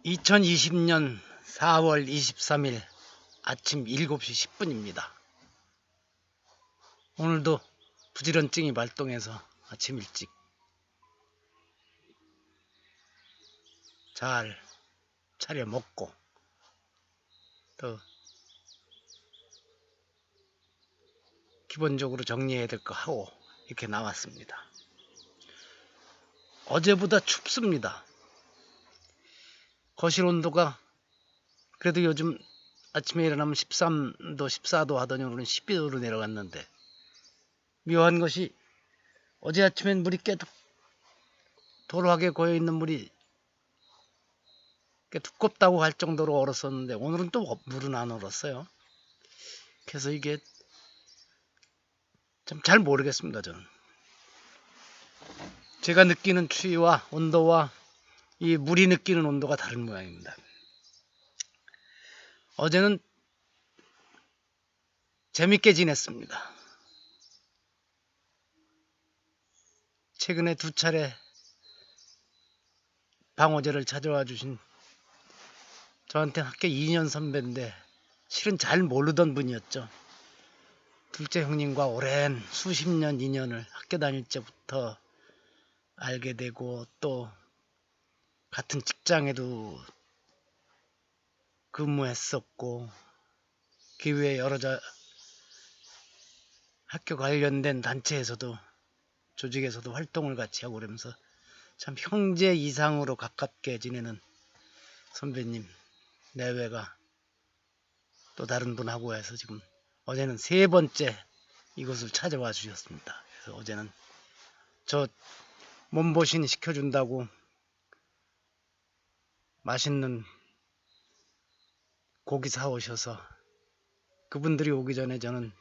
2020년 4월 23일 아침 7시 10분입니다. 오늘도 부지런증이 발동해서 아침 일찍 잘 차려 먹고 또 기본적으로 정리해야 될 거 하고 이렇게 나왔습니다. 어제보다 춥습니다. 거실 온도가 그래도 요즘 아침에 일어나면 13도 14도 하더니 오늘은 12도로 내려갔는데 묘한 것이 어제 아침엔 물이 꽤 도로하게 고여있는 물이 꽤 두껍다고 할 정도로 얼었었는데 오늘은 또 물은 안 얼었어요. 그래서 이게 참 잘 모르겠습니다. 저는 제가 느끼는 추위와 온도와 이 물이 느끼는 온도가 다른 모양입니다. 어제는 재밌게 지냈습니다. 최근에 2차례 방어제를 찾아와 주신 저한테 학교 2년 선배인데 실은 잘 모르던 분이었죠. 둘째 형님과 오랜 수십 년 인연을 학교 다닐 때부터 알게 되고 또 같은 직장에도 근무했었고 기후에 여러 학교 관련된 단체에서도 조직에서도 활동을 같이 하고 그러면서 참 형제 이상으로 가깝게 지내는 선배님 내외가 또 다른 분하고 해서 지금 어제는 3번째 이곳을 찾아와 주셨습니다. 그래서 어제는 저 몸보신 시켜준다고 맛있는 고기 사오셔서 그분들이 오기 전에 저는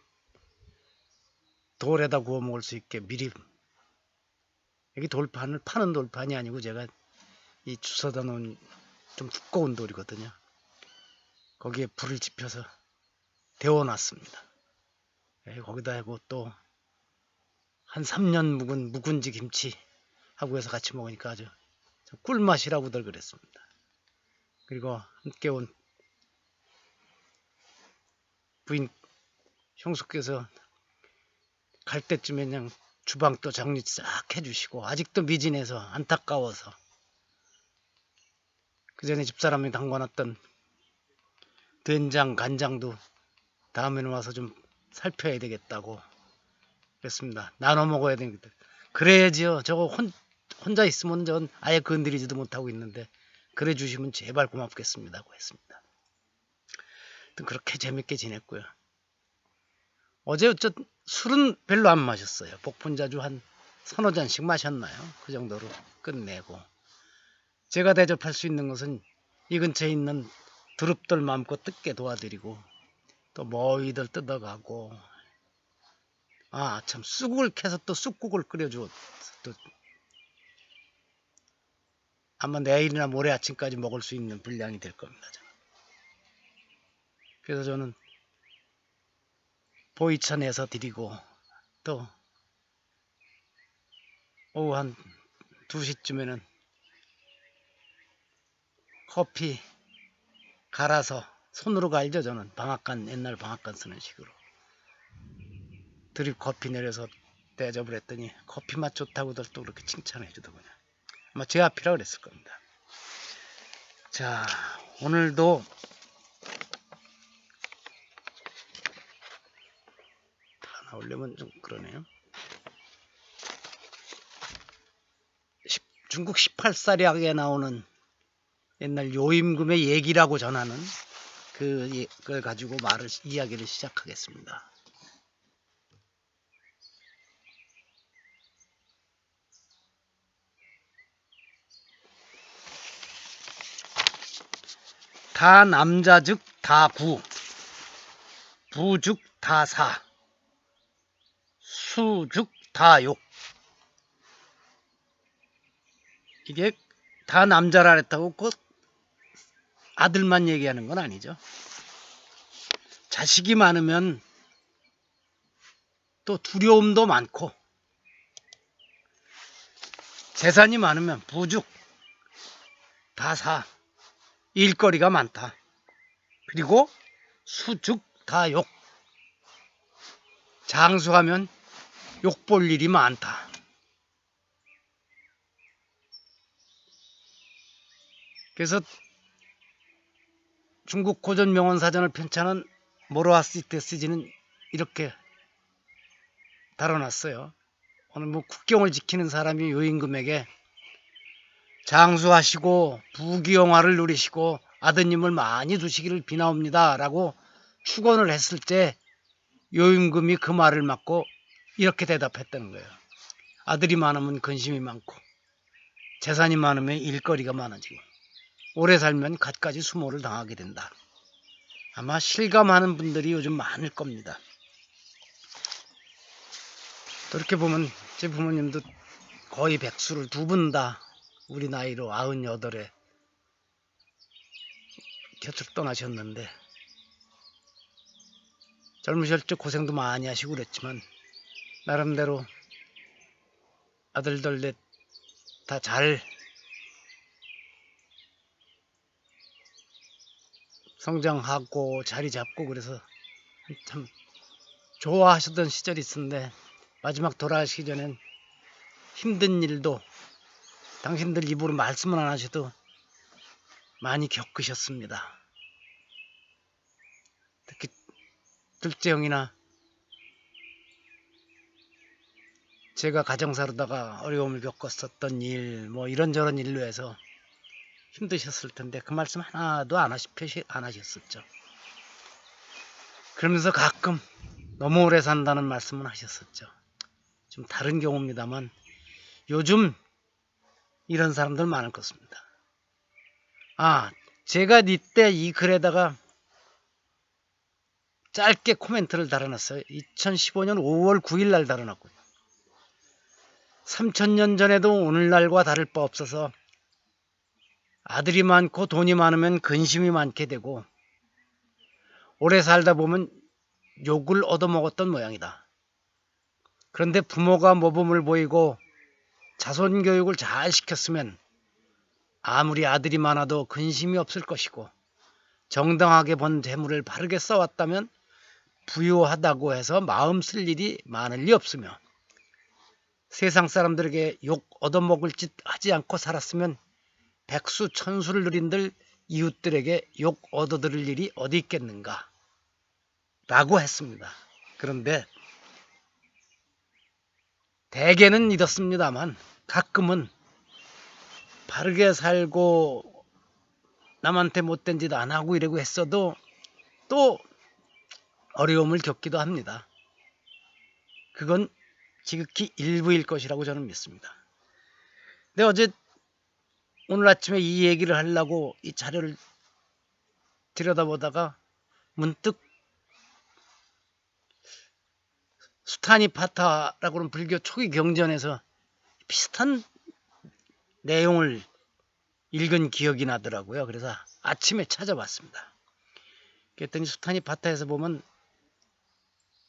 돌에다 구워 먹을 수 있게 미리 여기 돌판을 파는 돌판이 아니고 제가 이 주워다 놓은 좀 두꺼운 돌이거든요. 거기에 불을 지펴서 데워놨습니다. 거기다 하고 또 한 3년 묵은 묵은지 김치 하고 해서 같이 먹으니까 아주 꿀맛이라고들 그랬습니다. 그리고 함께 온 부인 형수께서 갈 때쯤에 그냥 주방 또 정리 싹 해주시고 아직도 미진해서 안타까워서 그 전에 집사람이 담궈놨던 된장 간장도 다음에는 와서 좀 살펴야 되겠다고 그랬습니다. 나눠 먹어야 되겠다. 그래야지요. 저거 혼자 있으면 전 아예 건드리지도 못하고 있는데 그래 주시면 제발 고맙겠습니다고 했습니다. 그렇게 재밌게 지냈고요. 어제 술은 별로 안 마셨어요. 복분자주 한 3-4잔씩 마셨나요? 그 정도로 끝내고 제가 대접할 수 있는 것은 이 근처에 있는 두릅들 마음껏 뜯게 도와드리고 또 머위들 뜯어가고 참 쑥을 캐서 또 쑥국을 끓여주고 또 아마 내일이나 모레 아침까지 먹을 수 있는 분량이 될 겁니다. 저는. 그래서 저는 보이차 내서 드리고 또 오후 한 2시쯤에는 커피 갈아서 손으로 갈죠. 저는 방앗간 옛날 방앗간 쓰는 식으로 드립 커피 내려서 대접을 했더니 커피 맛 좋다고들 또 그렇게 칭찬해 주더군요. 아마 제 앞이라 그랬을 겁니다. 자, 오늘도 다 나오려면 좀 그러네요. 중국 18사략에 나오는 옛날 요임금의 얘기라고 전하는 그걸 가지고 이야기를 시작하겠습니다. 다 남자즉 다 부, 부즉 다 사, 수즉 다 욕. 이게 다 남자라 했다고 꼭 아들만 얘기하는 건 아니죠. 자식이 많으면 또 두려움도 많고 재산이 많으면 부죽 다 사, 일거리가 많다. 그리고 수즉 다 욕. 장수하면 욕 볼 일이 많다. 그래서 중국 고전 명언 사전을 편찬한 모로아시테스지는 이렇게 달아놨어요. 오늘 뭐 국경을 지키는 사람이 요임금에게 장수하시고 부귀영화를 누리시고 아드님을 많이 두시기를 비나옵니다 라고 축원을 했을 때 요임금이 그 말을 맞고 이렇게 대답했다는 거예요. 아들이 많으면 근심이 많고 재산이 많으면 일거리가 많아지고 오래 살면 갖가지 수모를 당하게 된다. 아마 실감하는 분들이 요즘 많을 겁니다. 또 이렇게 보면 제 부모님도 거의 백수를 두 분 다 우리 나이로 98에 곁을 떠나셨는데 젊으실 때 고생도 많이 하시고 그랬지만 나름대로 아들들 넷 다 잘 성장하고 자리 잡고 그래서 참 좋아하셨던 시절이 있었는데 마지막 돌아가시기 전엔 힘든 일도 당신들 입으로 말씀은 안 하셔도 많이 겪으셨습니다. 특히 둘째 형이나 제가 가정사로다가 어려움을 겪었었던 일, 뭐 이런저런 일로 해서 힘드셨을 텐데 그 말씀 하나도 안 하셨었죠. 그러면서 가끔 너무 오래 산다는 말씀은 하셨었죠. 좀 다른 경우입니다만 요즘 이런 사람들 많을 것입니다. 제가 이때 이 글에다가 짧게 코멘트를 달아놨어요. 2015년 5월 9일 날 달아놨고요. 3000년 전에도 오늘날과 다를 바 없어서 아들이 많고 돈이 많으면 근심이 많게 되고 오래 살다 보면 욕을 얻어먹었던 모양이다. 그런데 부모가 모범을 보이고 자손 교육을 잘 시켰으면 아무리 아들이 많아도 근심이 없을 것이고 정당하게 번 재물을 바르게 써왔다면 부유하다고 해서 마음 쓸 일이 많을 리 없으며 세상 사람들에게 욕 얻어먹을 짓 하지 않고 살았으면 백수 천수를 누린들 이웃들에게 욕 얻어들을 일이 어디 있겠는가 라고 했습니다. 그런데 대개는 이렇습니다만 가끔은 바르게 살고 남한테 못된 짓 안 하고 이러고 했어도 또 어려움을 겪기도 합니다. 그건 지극히 일부일 것이라고 저는 믿습니다. 근데 오늘 아침에 이 얘기를 하려고 이 자료를 들여다보다가 문득 수타니파타라고 하는 불교 초기 경전에서 비슷한 내용을 읽은 기억이 나더라고요. 그래서 아침에 찾아봤습니다. 그랬더니 수타니파타에서 보면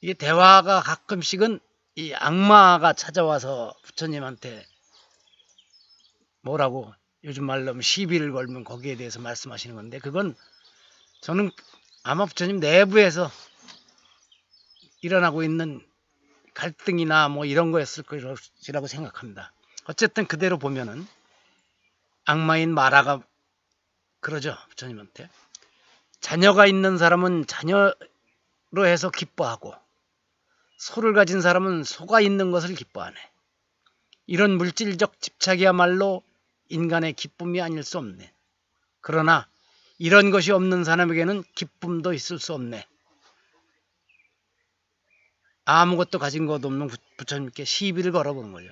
이게 대화가 가끔씩은 이 악마가 찾아와서 부처님한테 뭐라고 요즘 말로 하면 시비를 걸면 거기에 대해서 말씀하시는 건데 그건 저는 아마 부처님 내부에서 일어나고 있는 갈등이나 뭐 이런 거였을 것이라고 생각합니다. 어쨌든 그대로 보면은 악마인 마라가 그러죠. 부처님한테 자녀가 있는 사람은 자녀로 해서 기뻐하고 소를 가진 사람은 소가 있는 것을 기뻐하네. 이런 물질적 집착이야말로 인간의 기쁨이 아닐 수 없네. 그러나 이런 것이 없는 사람에게는 기쁨도 있을 수 없네. 아무것도 가진 것도 없는 부처님께 시비를 걸어보는 거죠.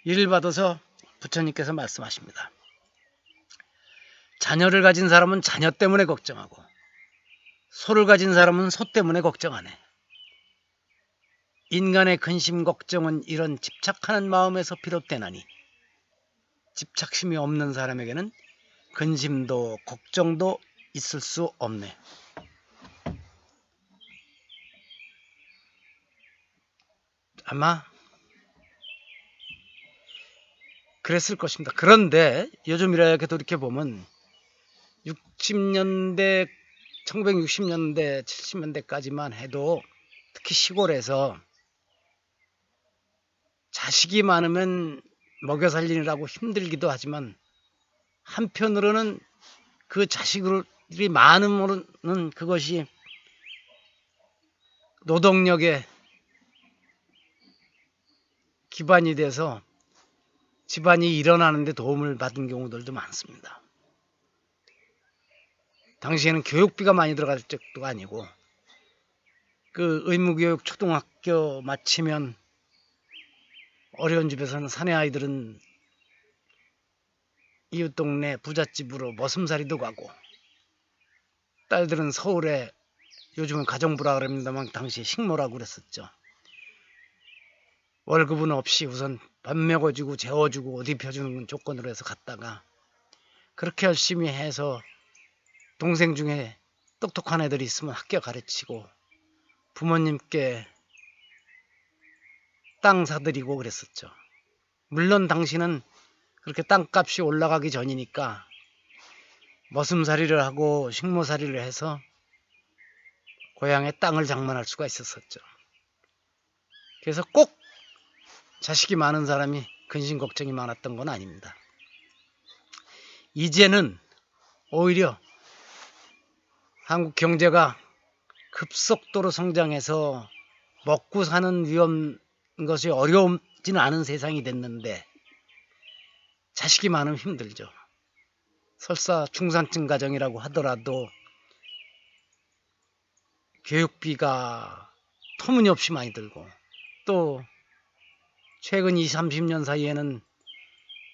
이를 받아서 부처님께서 말씀하십니다. 자녀를 가진 사람은 자녀 때문에 걱정하고 소를 가진 사람은 소 때문에 걱정하네. 인간의 근심 걱정은 이런 집착하는 마음에서 비롯되나니 집착심이 없는 사람에게는 근심도 걱정도 있을 수 없네. 아마 그랬을 것입니다. 그런데 요즘 이렇게 돌이켜보면 60년대, 1960년대, 70년대까지만 해도 특히 시골에서 자식이 많으면 먹여 살리느라고 힘들기도 하지만 한편으로는 그 자식들이 많으면 그것이 노동력의 기반이 돼서 집안이 일어나는 데 도움을 받은 경우들도 많습니다. 당시에는 교육비가 많이 들어갈 적도 아니고 그 의무교육 초등학교 마치면 어려운 집에서는 사내 아이들은 이웃 동네 부잣집으로 머슴살이도 가고 딸들은 서울에 요즘은 가정부라 그럽니다만 당시에 식모라고 그랬었죠. 월급은 없이 우선 밥 먹여주고 재워주고 옷 입혀주는 조건으로 해서 갔다가 그렇게 열심히 해서 동생 중에 똑똑한 애들이 있으면 학교 가르치고 부모님께 땅 사드리고 그랬었죠. 물론 당시는 그렇게 땅값이 올라가기 전이니까 머슴살이를 하고 식모살이를 해서 고향에 땅을 장만할 수가 있었었죠. 그래서 꼭 자식이 많은 사람이 근심 걱정이 많았던 건 아닙니다. 이제는 오히려 한국 경제가 급속도로 성장해서 먹고 사는 것이 어려움지는 않은 세상이 됐는데 자식이 많으면 힘들죠. 설사 중산층 가정이라고 하더라도 교육비가 터무니없이 많이 들고 또 최근 20, 30년 사이에는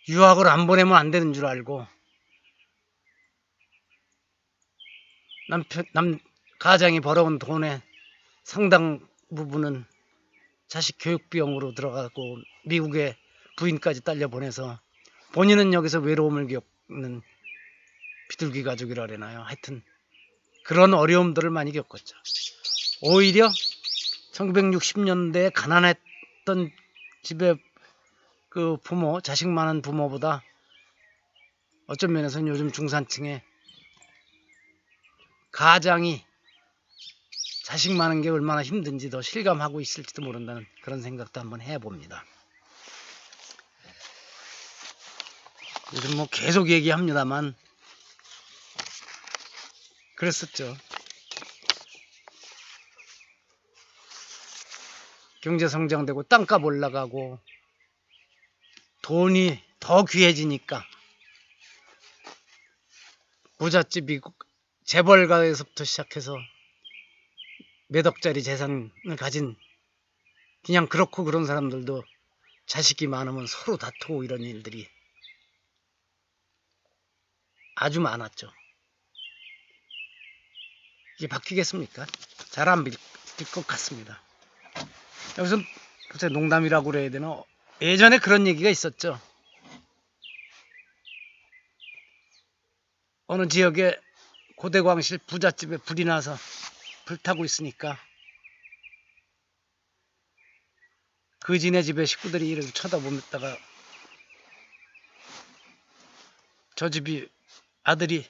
유학을 안 보내면 안 되는 줄 알고 가장이 벌어온 돈의 상당 부분은 자식 교육 비용으로 들어가고 미국에 부인까지 딸려 보내서 본인은 여기서 외로움을 겪는 비둘기 가족이라 그러나요. 하여튼 그런 어려움들을 많이 겪었죠. 오히려 1960년대에 가난했던 집의 그 부모, 자식 많은 부모보다 어떤 면에서는 요즘 중산층의 가장이 자식 많은 게 얼마나 힘든지 더 실감하고 있을지도 모른다는 그런 생각도 한번 해봅니다. 요즘 뭐 계속 얘기합니다만 그랬었죠. 경제 성장되고 땅값 올라가고 돈이 더 귀해지니까 부잣집이 재벌가에서부터 시작해서 몇 억짜리 재산을 가진 그냥 그렇고 그런 사람들도 자식이 많으면 서로 다투고 이런 일들이 아주 많았죠. 이게 바뀌겠습니까? 잘 안 바뀔 것 같습니다. 여기서 글쎄 농담이라고 그래야 되나? 예전에 그런 얘기가 있었죠. 어느 지역에 고대광실 부잣집에 불이 나서 불타고 있으니까 그 지네 집에 식구들이 이렇게 쳐다보다가 저 집이 아들이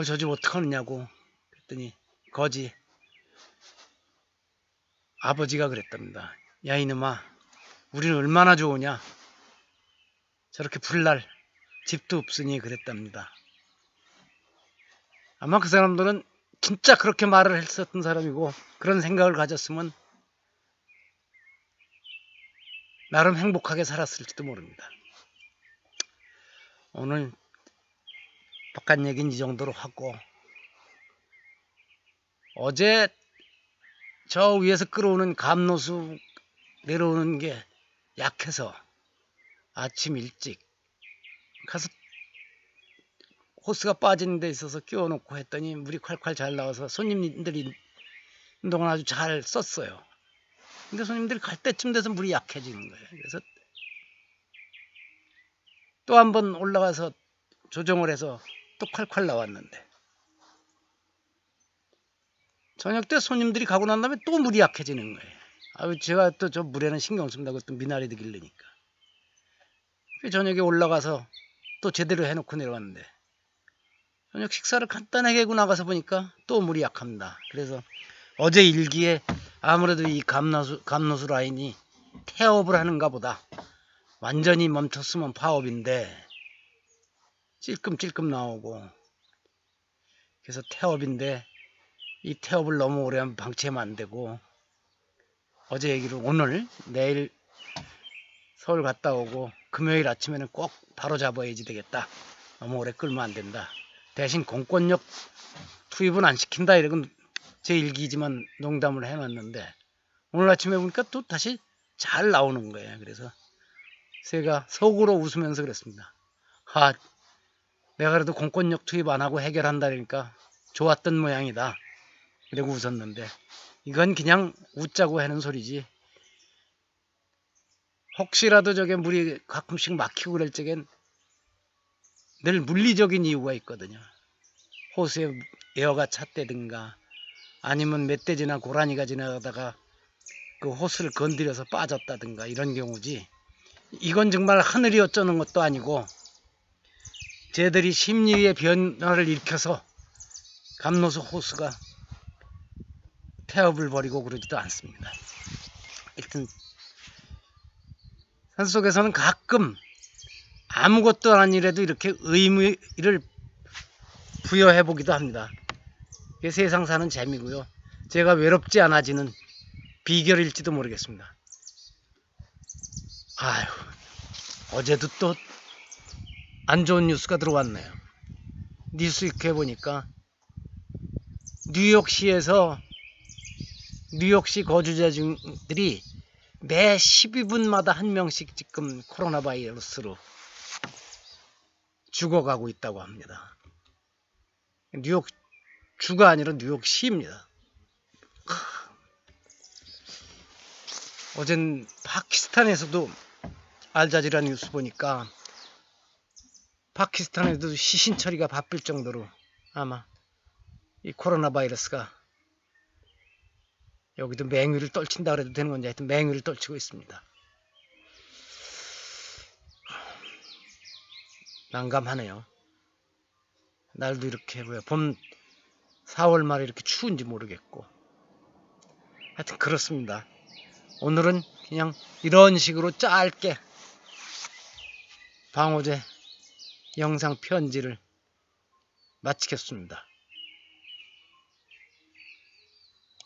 저 집 어떡하느냐고 그랬더니 거지 아버지가 그랬답니다. 야 이놈아 우리는 얼마나 좋으냐 저렇게 불날 집도 없으니 그랬답니다. 아마 그 사람들은 진짜 그렇게 말을 했었던 사람이고 그런 생각을 가졌으면 나름 행복하게 살았을지도 모릅니다. 오늘 바깥 얘기는 이 정도로 하고 어제 저 위에서 끌어오는 감로수 내려오는 게 약해서 아침 일찍 가서 호스가 빠지는 데 있어서 끼워놓고 했더니 물이 콸콸 잘 나와서 손님들이 운동을 아주 잘 썼어요. 근데 손님들이 갈 때쯤 돼서 물이 약해지는 거예요. 그래서 또 한 번 올라가서 조정을 해서 또 콸콸 나왔는데 저녁 때 손님들이 가고 난 다음에 또 물이 약해지는 거예요. 제가 또 저 물에는 신경 씁니다. 그것도 미나리 되길래니까. 저녁에 올라가서 또 제대로 해놓고 내려왔는데 저녁 식사를 간단하게 하고 나가서 보니까 또 물이 약합니다. 그래서 어제 일기에 아무래도 이 감노수 라인이 태업을 하는가 보다. 완전히 멈췄으면 파업인데 찔끔찔끔 나오고, 그래서 태업인데 이 태업을 너무 오래 하면 방치하면 안 되고, 어제 얘기로 오늘 내일 서울 갔다 오고 금요일 아침에는 꼭 바로 잡아야지 되겠다. 너무 오래 끌면 안 된다. 대신 공권력 투입은 안 시킨다. 이런 제 일기지만 농담을 해놨는데 오늘 아침에 보니까 또 다시 잘 나오는 거예요. 그래서 제가 속으로 웃으면서 그랬습니다. 내가 그래도 공권력 투입 안 하고 해결한다니까 좋았던 모양이다. 이러고 웃었는데 이건 그냥 웃자고 하는 소리지. 혹시라도 저게 물이 가끔씩 막히고 그럴 적엔 늘 물리적인 이유가 있거든요. 호수에 에어가 찼다든가 아니면 멧돼지나 고라니가 지나가다가 그 호수를 건드려서 빠졌다든가 이런 경우지, 이건 정말 하늘이 어쩌는 것도 아니고 쟤들이 심리의 변화를 일으켜서 감노수 호수가 폐업을 벌이고 그러지도 않습니다. 하여튼 산속에서는 가끔 아무것도 아닌 일에도 이렇게 의미를 부여해 보기도 합니다. 이게 세상 사는 재미고요. 제가 외롭지 않아지는 비결일지도 모르겠습니다. 아휴, 어제도 또 안 좋은 뉴스가 들어왔네요. 뉴스 이렇게 보니까 뉴욕시에서 뉴욕시 거주자들이 매 12분마다 한 명씩 지금 코로나 바이러스로 죽어가고 있다고 합니다. 뉴욕주가 아니라 뉴욕시입니다. 어젠 파키스탄에서도 알자지라 뉴스 보니까 파키스탄에도 시신 처리가 바쁠 정도로 아마 이 코로나 바이러스가 여기도 맹위를 떨친다 그래도 되는 건지 하여튼 맹위를 떨치고 있습니다. 난감하네요. 날도 이렇게 봄 4월 말에 이렇게 추운지 모르겠고 하여튼 그렇습니다. 오늘은 그냥 이런 식으로 짧게 방호제 영상 편지를 마치겠습니다.